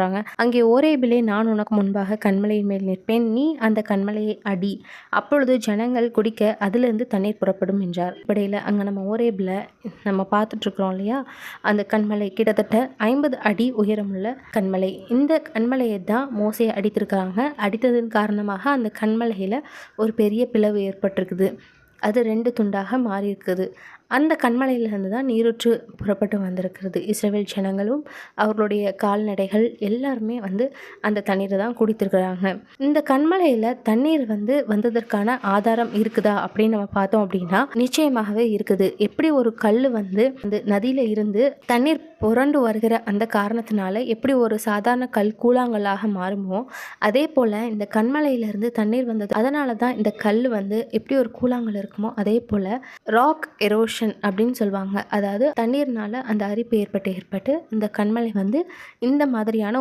சொல்கிறாங்க. அங்கே ஓரேபிலே நான் உனக்கு முன்பாக கன்மலையின் மேல் நிற்பேன், நீ அந்த கன்மலையை அடி, அப்பொழுது ஜனங்கள் குடிக்க அதிலிருந்து தண்ணீர் புறப்படும் என்றார். இப்படியில் அங்கே நம்ம ஓரேபில் நம்ம பார்த்துட்ருக்குறோம் இல்லையா, அந்த கன்மலை கிட்டத்தட்ட 50 அடி உயரமுள்ள கன்மலை. இந்த கன்மலையை தான் மோசே அடித்திருக்கிறாங்க. அடித்ததன் காரணமாக அந்த கன்மலையில் ஒரு பெரிய பிளவு ஏற்பட்டிருக்குது. அது 2 துண்டாக மாறி இருக்குது. அந்த கன்மலையிலிருந்து தான் நீரூற்று புறப்பட்டு வந்திருக்கிறது. இஸ்ரவேல் ஜனங்களும் அவர்களுடைய கால்நடைகள் எல்லாருமே அந்த தண்ணீரை தான் குடித்திருக்கிறாங்க. இந்த கன்மலையில் தண்ணீர் வந்ததற்கான ஆதாரம் இருக்குதா அப்படின்னு நம்ம பார்த்தோம் அப்படின்னா நிச்சயமாகவே இருக்குது. எப்படி ஒரு கல் நதியில் இருந்து தண்ணீர் புரண்டு வருகிற அந்த காரணத்தினால எப்படி ஒரு சாதாரண கல் கூழாங்கல்லாக மாறுமோ, அதே போல் இந்த கன்மலையிலிருந்து தண்ணீர் வந்தது. அதனால தான் இந்த கல் எப்படி ஒரு கூழாங்கல் இருக்குமோ அதே போல் ராக் எரோஷன் அப்படின்னு சொல்லுவாங்க. அதாவது தண்ணீர்னால அந்த அரிப்பு ஏற்பட்டு இந்த கன்மலை இந்த மாதிரியான